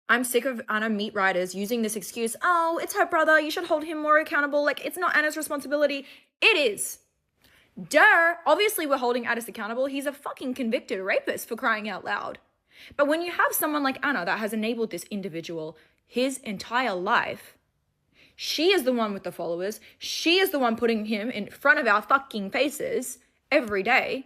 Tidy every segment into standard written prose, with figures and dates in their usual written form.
I'm sick of Anna meat riders using this excuse, oh, it's her brother, you should hold him more accountable. Like, it's not Anna's responsibility. It is. Duh. Obviously, we're holding Addis accountable. He's a fucking convicted rapist, for crying out loud. But when you have someone like Anna that has enabled this individual his entire life, she is the one with the followers. She is the one putting him in front of our fucking faces every day.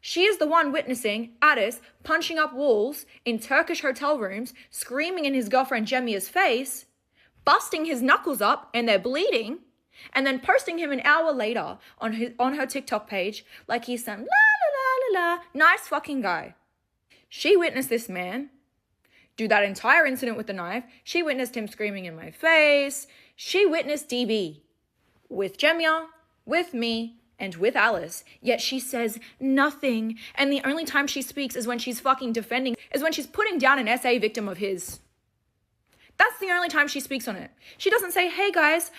She is the one witnessing Addis punching up walls in Turkish hotel rooms, screaming in his girlfriend Jemia's face, busting his knuckles up and they're bleeding, and then posting him an hour later on her TikTok page like he's some la la la la la nice fucking guy. She witnessed this man do that entire incident with the knife. She witnessed him screaming in my face. She witnessed DB with Jemia, with me, and with Alice, yet she says nothing. And the only time she speaks is when she's fucking defending, is when she's putting down an SA victim of his. That's the only time she speaks on it. She doesn't say, hey guys,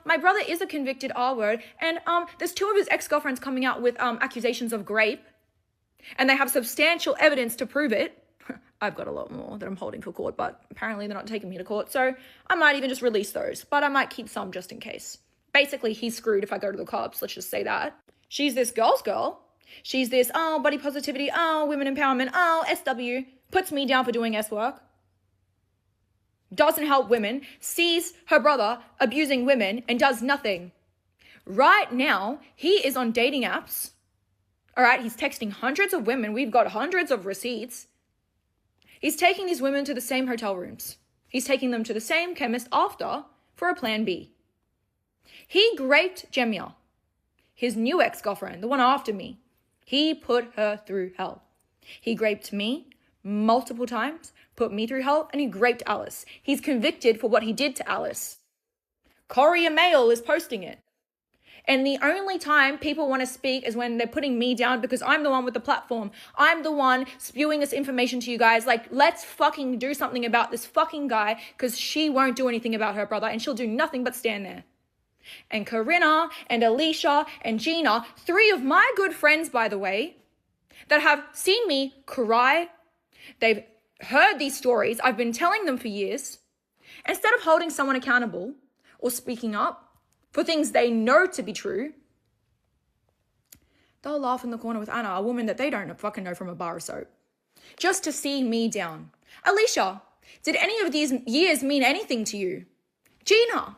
my brother is a convicted R-word, and there's 2 of his ex-girlfriends coming out with accusations of grape, and they have substantial evidence to prove it. I've got a lot more that I'm holding for court, but apparently they're not taking me to court, so I might even just release those, but I might keep some just in case. Basically, he's screwed if I go to the cops, let's just say that. She's this girl's girl. She's this, oh, body positivity, oh, women empowerment, oh, SW, puts me down for doing S work. Doesn't help women, sees her brother abusing women and does nothing. Right now, he is on dating apps. All right, he's texting hundreds of women. We've got hundreds of receipts. He's taking these women to the same hotel rooms. He's taking them to the same chemist after for a plan B. He raped Jemia, his new ex-girlfriend, the one after me. He put her through hell. He raped me multiple times, put me through hell, and he raped Alice. He's convicted for what he did to Alice. Courier Mail is posting it. And the only time people want to speak is when they're putting me down because I'm the one with the platform. I'm the one spewing this information to you guys. Like, let's fucking do something about this fucking guy because she won't do anything about her brother and she'll do nothing but stand there. And Corinna and Alicia and Gina, 3 of my good friends, by the way, that have seen me cry. They've heard these stories. I've been telling them for years. Instead of holding someone accountable or speaking up for things they know to be true, they'll laugh in the corner with Anna, a woman that they don't fucking know from a bar of soap, just to see me down. Alicia, did any of these years mean anything to you? Gina,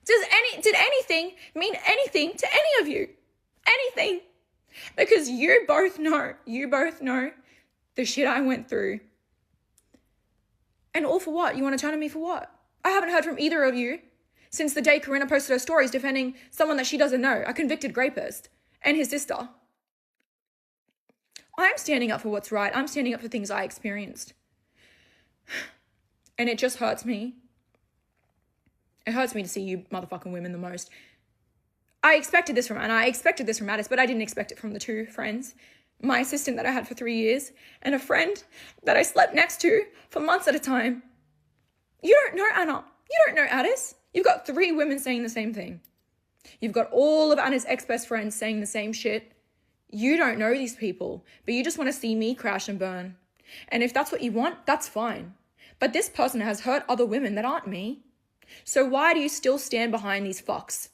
did anything mean anything to any of you? Anything? Because you both know the shit I went through. And all for what? You want to turn on me for what? I haven't heard from either of you since the day Corinna posted her stories defending someone that she doesn't know, a convicted rapist, and his sister. I'm standing up for what's right. I'm standing up for things I experienced. And it just hurts me. It hurts me to see you motherfucking women the most. I expected this from Anna. I expected this from Addis, but I didn't expect it from the 2 friends. My assistant that I had for 3 years and a friend that I slept next to for months at a time. You don't know Anna. You don't know Addis. You've got 3 women saying the same thing. You've got all of Anna's ex-best friends saying the same shit. You don't know these people, but you just want to see me crash and burn. And if that's what you want, that's fine. But this person has hurt other women that aren't me. So why do you still stand behind these fucks?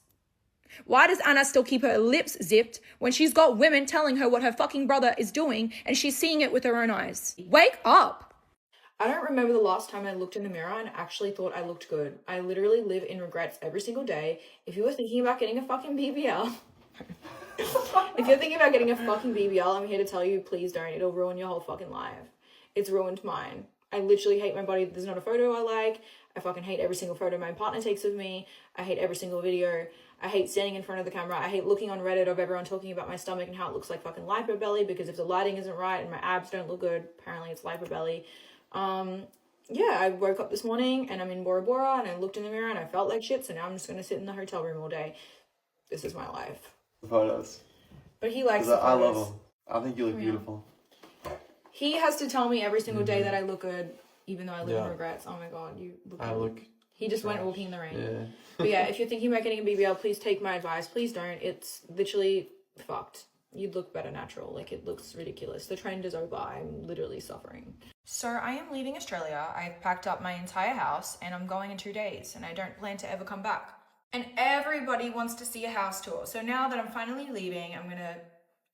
Why does Anna still keep her lips zipped when she's got women telling her what her fucking brother is doing and she's seeing it with her own eyes? Wake up! I don't remember the last time I looked in the mirror and actually thought I looked good. I literally live in regrets every single day. If you were thinking about getting a fucking BBL, I'm here to tell you, please don't. It'll ruin your whole fucking life. It's ruined mine. I literally hate my body. There's not a photo I like. I fucking hate every single photo my partner takes of me. I hate every single video. I hate standing in front of the camera. I hate looking on Reddit of everyone talking about my stomach and how it looks like fucking lipo belly, because if the lighting isn't right and my abs don't look good, apparently it's lipo belly. Yeah, I woke up this morning and I'm in Bora Bora and I looked in the mirror and I felt like shit, so now I'm just going to sit in the hotel room all day. This is my life. The photos. But he likes the photos. I love them. I think you look beautiful. He has to tell me every single day that I look good, even though I live in regrets. Oh my god, you look good. He just went walking in the rain. Yeah. But yeah, if you're thinking about getting a BBL, please take my advice. Please don't. It's literally fucked. you'd look better natural. Like, it looks ridiculous. The trend is over. I'm literally suffering. So I am leaving Australia. I've packed up my entire house and I'm going in 2 days and I don't plan to ever come back. And everybody wants to see a house tour. So now that I'm finally leaving, I'm gonna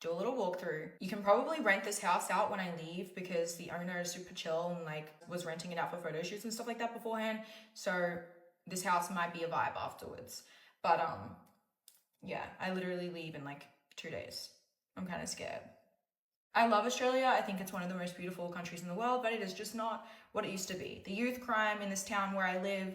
do a little walkthrough. You can probably rent this house out when I leave because the owner is super chill and like was renting it out for photo shoots and stuff like that beforehand. So this house might be a vibe afterwards. But yeah, I literally leave in like 2 days. I'm kind of scared. I love Australia. I think it's one of the most beautiful countries in the world, but it is just not what it used to be. The youth crime in this town where I live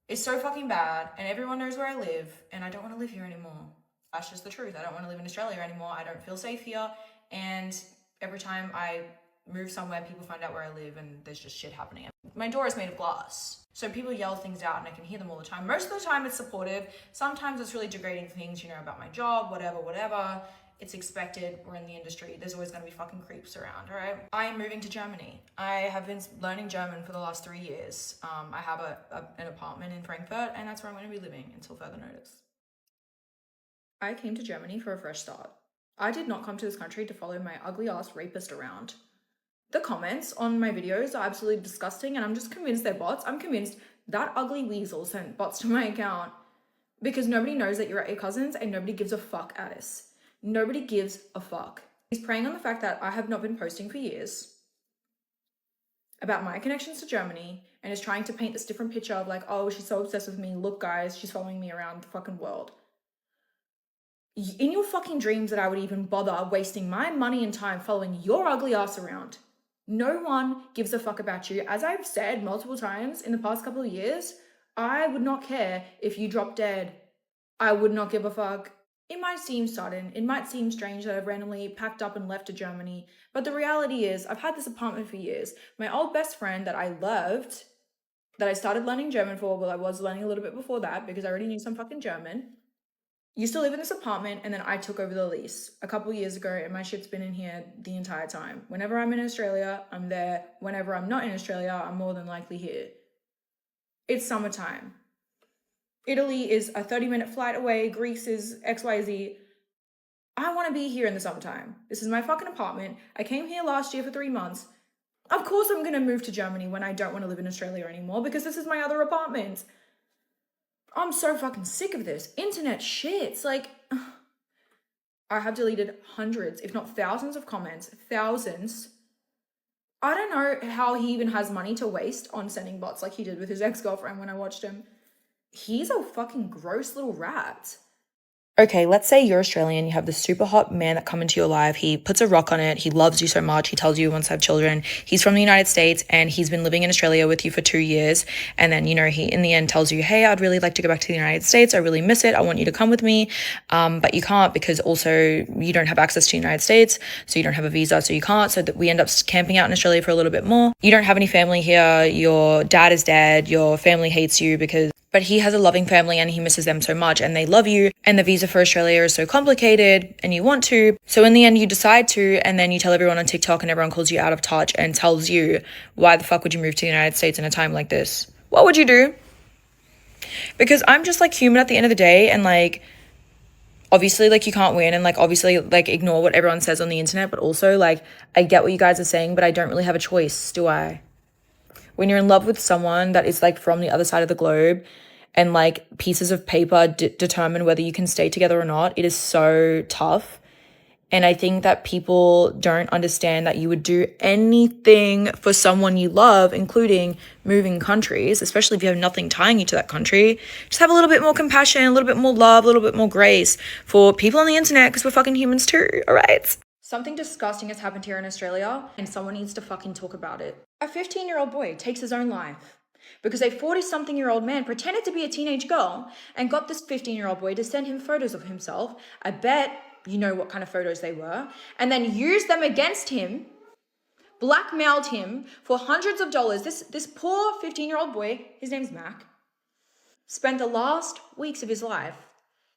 is so fucking bad, and everyone knows where I live, and I don't want to live here anymore. That's just the truth. I don't want to live in Australia anymore. I don't feel safe here, and every time I move somewhere, people find out where I live, and there's just shit happening. My door is made of glass, so people yell things out, and I can hear them all the time. Most of the time, it's supportive. Sometimes it's really degrading things, about my job, whatever. It's expected. We're in the industry. There's always going to be fucking creeps around, all right? I am moving to Germany. I have been learning German for the last 3 years. I have an apartment in Frankfurt, and that's where I'm going to be living until further notice. I came to Germany for a fresh start. I did not come to this country to follow my ugly ass rapist around. The comments on my videos are absolutely disgusting, and I'm just convinced they're bots. I'm convinced that ugly weasel sent bots to my account because nobody knows that you're at your cousin's and nobody gives a fuck, Addis. Nobody gives a fuck. He's preying on the fact that I have not been posting for years about my connections to Germany and is trying to paint this different picture of like, oh, she's so obsessed with me. Look, guys, she's following me around the fucking world. In your fucking dreams that I would even bother wasting my money and time following your ugly ass around. No one gives a fuck about you. As I've said multiple times in the past couple of years, I would not care if you dropped dead. I would not give a fuck. It might seem sudden, it might seem strange that I've randomly packed up and left to Germany, but the reality is I've had this apartment for years. My old best friend that I loved, that I started learning German for, well, I was learning a little bit before that because I already knew some fucking German, used to live in this apartment, and then I took over the lease a couple years ago, and my shit's been in here the entire time. Whenever I'm in Australia, I'm there. Whenever I'm not in Australia, I'm more than likely here. It's summertime. Italy is a 30-minute flight away. Greece is XYZ. I want to be here in the summertime. This is my fucking apartment. I came here last year for 3 months. Of course I'm going to move to Germany when I don't want to live in Australia anymore because this is my other apartment. I'm so fucking sick of this. Internet shits. Like, I have deleted hundreds, if not thousands of comments. Thousands. I don't know how he even has money to waste on sending bots like he did with his ex-girlfriend when I watched him. He's a fucking gross little rat. Okay, let's say you're Australian, you have this super hot man that come into your life, he puts a rock on it, he loves you so much, he tells you he wants to have children, he's from the United States, and he's been living in Australia with you for 2 years, and then, he in the end tells you, hey, I'd really like to go back to the United States, I really miss it, I want you to come with me, but you can't because also you don't have access to the United States, so you don't have a visa, so you can't, so that we end up camping out in Australia for a little bit more. You don't have any family here, your dad is dead, your family hates you but he has a loving family and he misses them so much and they love you and the visa for Australia is so complicated and you want to. So in the end you decide to, and then you tell everyone on TikTok and everyone calls you out of touch and tells you, why the fuck would you move to the United States in a time like this? What would you do? Because I'm just like human at the end of the day, and like obviously like you can't win, and like obviously like ignore what everyone says on the internet, but also like I get what you guys are saying, but I don't really have a choice, do I? When you're in love with someone that is like from the other side of the globe and like pieces of paper determine whether you can stay together or not, it is so tough. And I think that people don't understand that you would do anything for someone you love, including moving countries, especially if you have nothing tying you to that country. Just have a little bit more compassion, a little bit more love, a little bit more grace for people on the internet, because we're fucking humans too, all right? Something disgusting has happened here in Australia and someone needs to fucking talk about it. A 15-year-old boy takes his own life because a 40-something-year-old man pretended to be a teenage girl and got this 15-year-old boy to send him photos of himself. I bet you know what kind of photos they were. And then used them against him, blackmailed him for hundreds of dollars. This poor 15-year-old boy, his name's Mac, spent the last weeks of his life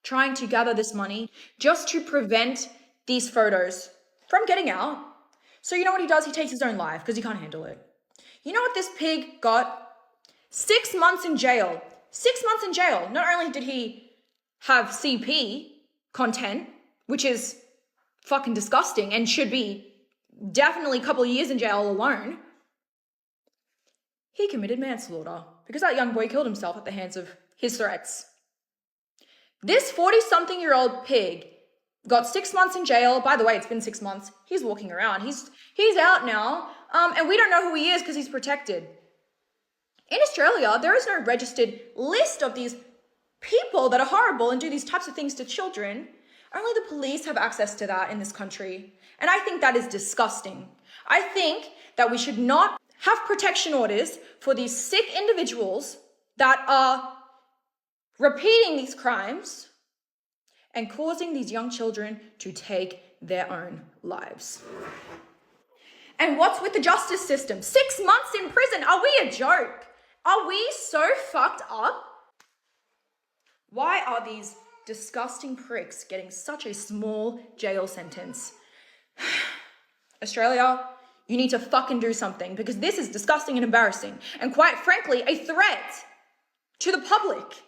trying to gather this money just to prevent these photos from getting out. So you know what he does? He takes his own life because he can't handle it. You know what this pig got? 6 months in jail. 6 months in jail. Not only did he have CP content, which is fucking disgusting and should be definitely a couple of years in jail alone. He committed manslaughter because that young boy killed himself at the hands of his threats. This 40-something-year-old pig got 6 months in jail. By the way, it's been 6 months. He's walking around. He's out now. And we don't know who he is because he's protected. In Australia, there is no registered list of these people that are horrible and do these types of things to children. Only the police have access to that in this country. And I think that is disgusting. I think that we should not have protection orders for these sick individuals that are repeating these crimes and causing these young children to take their own lives. And what's with the justice system? 6 months in prison. Are we a joke? Are we so fucked up? Why are these disgusting pricks getting such a small jail sentence? Australia, you need to fucking do something because this is disgusting and embarrassing and quite frankly, a threat to the public.